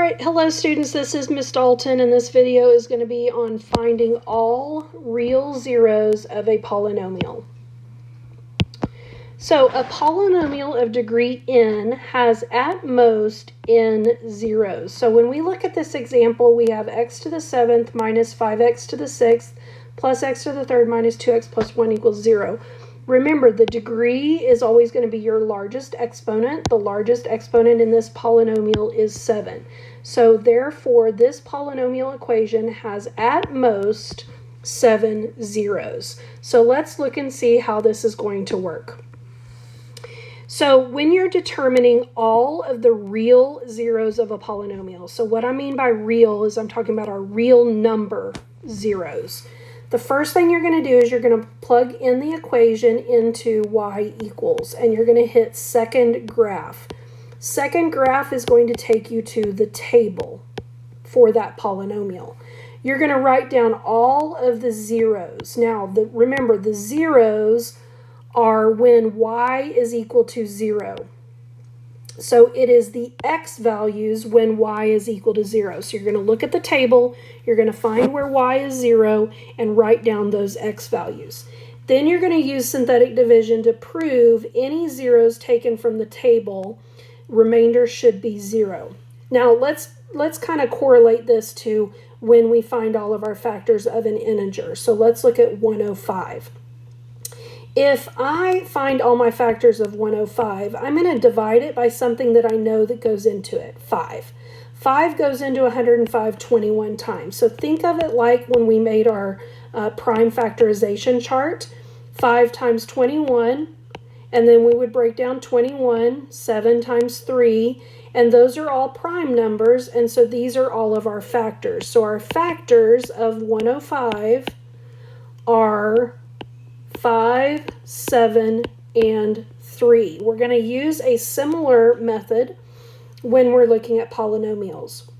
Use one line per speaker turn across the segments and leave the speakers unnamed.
right, hello students, this is Miss Dalton, and this video is going to be on finding all real zeros of a polynomial. So a polynomial of degree n has at most n zeros. So when we look at this example, we have x to the 7th minus 5x to the 6th plus x to the 3rd minus 2x plus 1 equals 0. Remember, the degree is always going to be your largest exponent. The largest exponent in this polynomial is 7. So therefore, this polynomial equation has at most 7 zeros. So let's look and see how this is going to work. So when you're determining all of the real zeros of a polynomial, so what I mean by real is I'm talking about our real number zeros. The first thing you're going to do is you're going to plug in the equation into y equals, and you're going to hit second graph. Second graph is going to take you to the table for that polynomial. You're going to write down all of the zeros. Now, remember, the zeros are when y is equal to 0. So it is the x values when y is equal to 0. So you're going to look at the table, you're going to find where y is 0, and write down those x values. Then you're going to use synthetic division to prove any zeros taken from the table, remainder should be 0. Now let's kind of correlate this to when we find all of our factors of an integer. So let's look at 105. If I find all my factors of 105, I'm going to divide it by something that I know that goes into it, 5. 5 goes into 105 21 times. So think of it like when we made our prime factorization chart, 5 times 21, and then we would break down 21, 7 times 3, and those are all prime numbers, and so these are all of our factors. So our factors of 105 are 5, 7, and 3. We're going to use a similar method when we're looking at polynomials.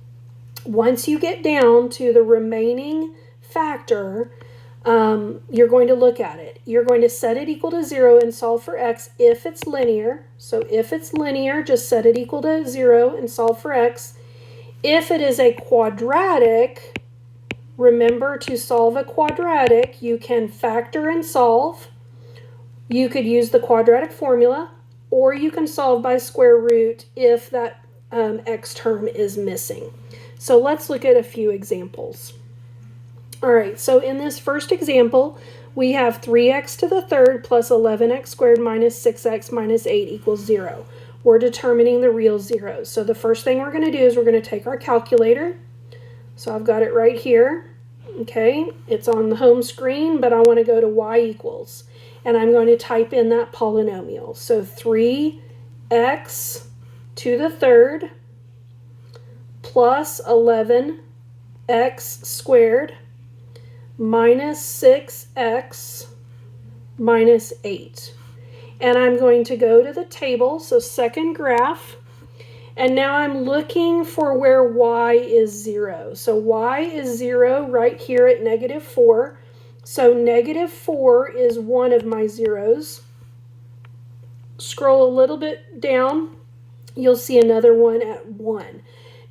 Once you get down to the remaining factor, you're going to look at it. You're going to set it equal to 0 and solve for x if it's linear. So if it's linear, just set it equal to 0 and solve for x. If it is a quadratic, remember, to solve a quadratic, you can factor and solve. You could use the quadratic formula, or you can solve by square root if that x term is missing. So let's look at a few examples. All right, so in this first example, we have 3x to the 3rd plus 11x squared minus 6x minus 8 equals 0. We're determining the real zeros. So the first thing we're going to do is we're going to take our calculator. So I've got it right here, okay? It's on the home screen, but I want to go to y equals, and I'm going to type in that polynomial. So 3x to the 3rd plus 11x squared minus 6x minus 8. And I'm going to go to the table, so second graph. And now I'm looking for where y is 0. So y is 0 right here at -4. So -4 is one of my zeros. Scroll a little bit down, you'll see another one at 1.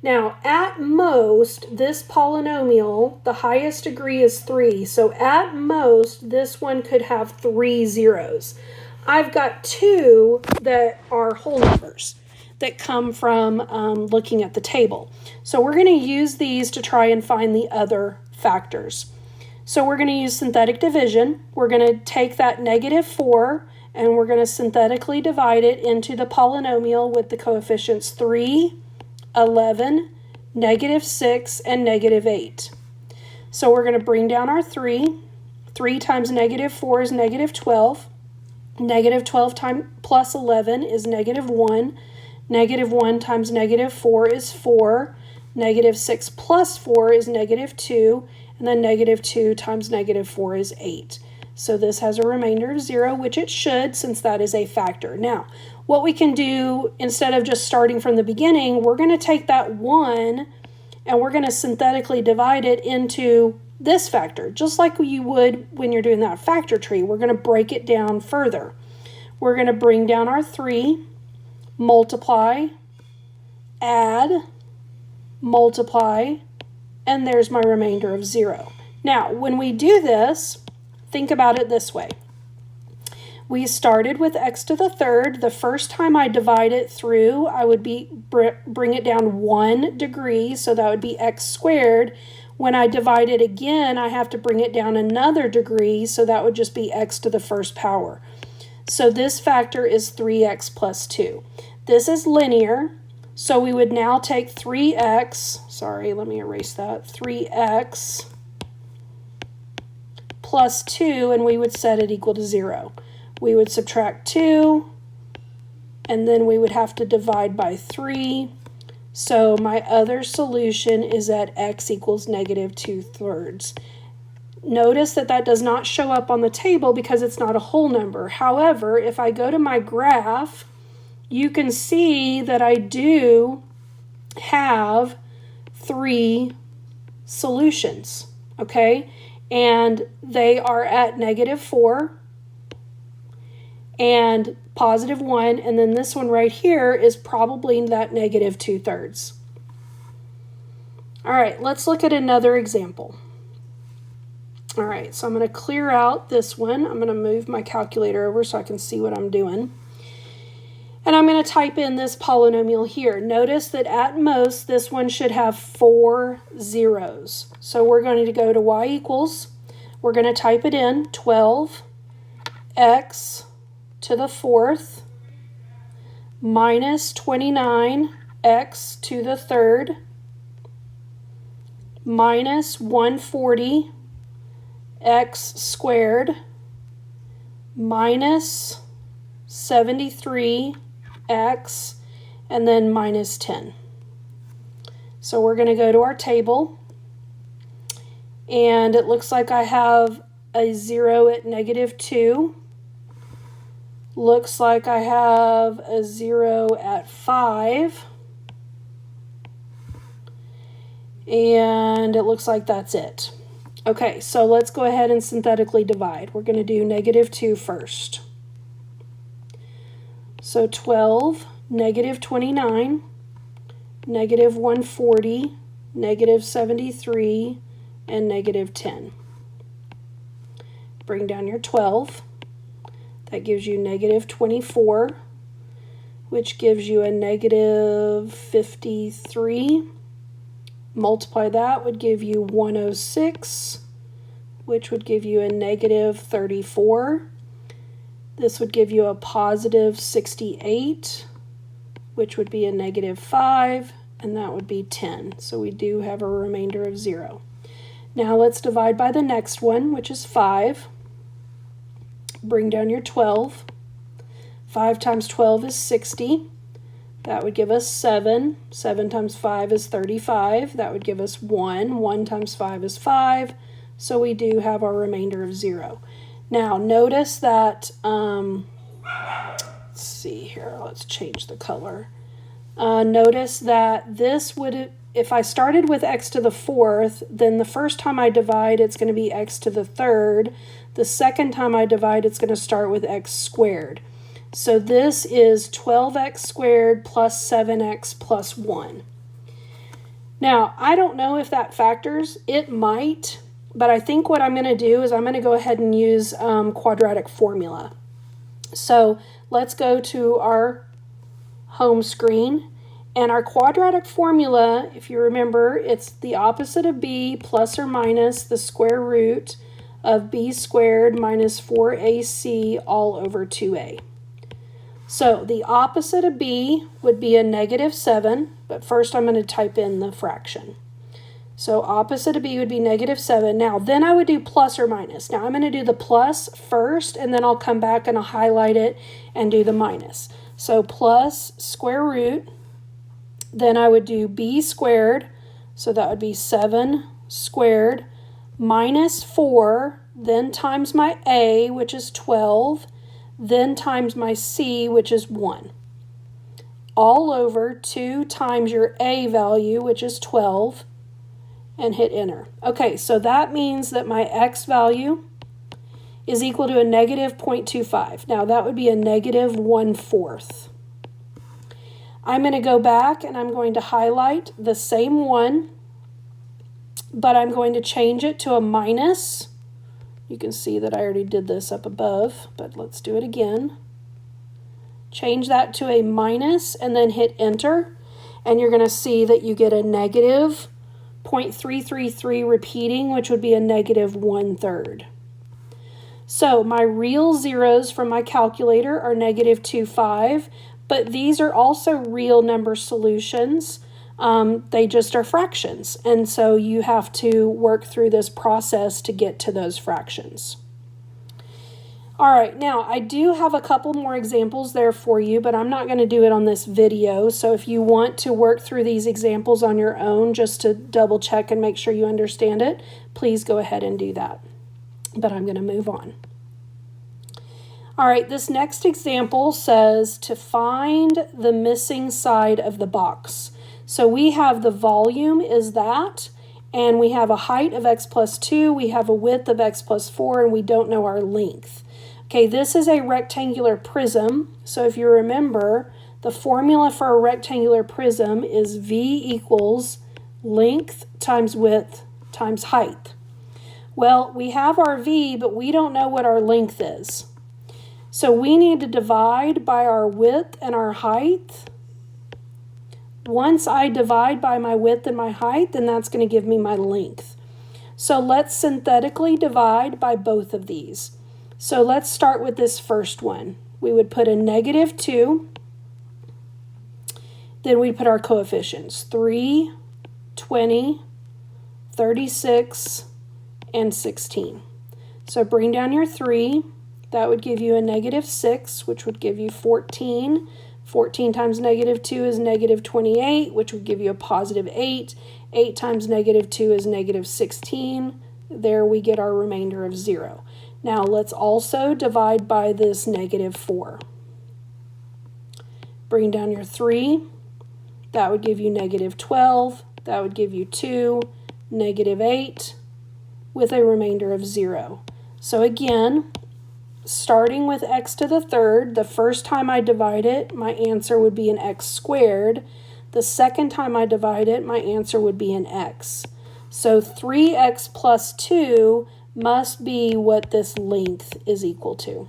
Now, at most, this polynomial, the highest degree is 3. So at most, this one could have 3 zeros. I've got 2 that are whole numbers that come from looking at the table. So we're going to use these to try and find the other factors. So we're going to use synthetic division. We're going to take that -4 and we're going to synthetically divide it into the polynomial with the coefficients 3, 11, -6, and -8. So we're going to bring down our 3. 3 times -4 is -12. -12 plus 11 is -1. -1 times -4 is 4. -6 plus 4 is -2. And then -2 times -4 is 8. So this has a remainder of 0, which it should, since that is a factor. Now, what we can do, instead of just starting from the beginning, we're going to take that 1 and we're going to synthetically divide it into this factor, just like you would when you're doing that factor tree. We're going to break it down further. We're going to bring down our 3, multiply, add, multiply, and there's my remainder of 0. Now, when we do this, think about it this way. We started with x to the third. The first time I divide it through, I would bring it down 1 degree, so that would be x squared. When I divide it again, I have to bring it down another degree, so that would just be x to the first power. So this factor is 3x plus 2. This is linear, so we would now take 3x, sorry, let me erase that, 3x plus 2, and we would set it equal to 0. We would subtract 2, and then we would have to divide by 3. So my other solution is that x equals negative 2/3. Notice that that does not show up on the table because it's not a whole number. However, if I go to my graph, you can see that I do have 3 solutions, okay? And they are at -4 and +1, and then this one right here is probably that negative 2/3. All right, let's look at another example. All right, so I'm going to clear out this one. I'm going to move my calculator over so I can see what I'm doing. And I'm going to type in this polynomial here. Notice that at most, this one should have 4 zeros. So we're going to go to y equals, we're going to type it in, 12x to the 4th minus 29x to the 3rd minus 140 x squared minus 73x and then minus 10. So we're going to go to our table, and it looks like I have a 0 at -2. Looks like I have a 0 at 5. And it looks like that's it. Okay, so let's go ahead and synthetically divide. We're going to do -2 first. So 12, -29, -140, -73, and -10. Bring down your 12. That gives you -24, which gives you a -53. Multiply that would give you 106, which would give you a -34. This would give you a +68, which would be a -5, and that would be 10. So we do have a remainder of 0. Now let's divide by the next one, which is 5. Bring down your 12. 5 times 12 is 60. That would give us 7. 7 times 5 is 35. That would give us 1. 1 times 5 is 5. So we do have our remainder of 0. Now notice that, let's see here, let's change the color. Notice that this would, if I started with x to the 4th, then the first time I divide, it's going to be x to the 3rd. The second time I divide, it's going to start with x squared. So this is 12x squared plus 7x plus 1. Now, I don't know if that factors. It might, but I think what I'm going to do is I'm going to go ahead and use quadratic formula. So let's go to our home screen. And our quadratic formula, if you remember, it's the opposite of b plus or minus the square root of b squared minus 4ac all over 2a. So the opposite of b would be a -7, but first I'm going to type in the fraction. So opposite of b would be -7. Now then I would do plus or minus. Now I'm going to do the plus first, and then I'll come back and I'll highlight it and do the minus. So plus square root, then I would do b squared, so that would be 7 squared, minus 4, then times my a, which is 12, then times my c, which is 1. All over 2 times your a value, which is 12, and hit enter. Okay, so that means that my x value is equal to a -0.25. Now that would be a -1/4. I'm going to go back and I'm going to highlight the same one, but I'm going to change it to a minus. You can see that I already did this up above, but let's do it again. Change that to a minus and then hit enter, and you're going to see that you get a negative 0.333 repeating, which would be a negative 1/3. So my real zeros from my calculator are negative 2.5, but these are also real number solutions. They just are fractions, and so you have to work through this process to get to those fractions. All right, now I do have a couple more examples there for you, but I'm not going to do it on this video. So if you want to work through these examples on your own just to double check and make sure you understand it, please go ahead and do that. But I'm going to move on. All right, this next example says to find the missing side of the box. So we have the volume is that, and we have a height of x plus 2, we have a width of x plus 4, and we don't know our length. Okay, this is a rectangular prism. So if you remember, the formula for a rectangular prism is V equals length times width times height. Well, we have our V, but we don't know what our length is. So we need to divide by our width and our height. Once I divide by my width and my height, then that's going to give me my length. So let's synthetically divide by both of these. So let's start with this first one. We would put a negative 2. Then we put our coefficients, 3, 20, 36, and 16. So bring down your 3. That would give you a negative 6, which would give you 14. 14 times negative 2 is negative 28, which would give you a positive 8. 8 times negative 2 is negative 16. There we get our remainder of 0. Now let's also divide by this negative 4. Bring down your 3. That would give you negative 12. That would give you 2, negative 8, with a remainder of 0. So again, starting with x to the third, the first time I divide it, my answer would be an x squared. The second time I divide it, my answer would be an x. So 3x plus 2 must be what this length is equal to.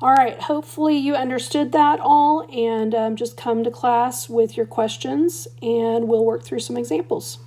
All right, hopefully you understood that all, and just come to class with your questions and we'll work through some examples.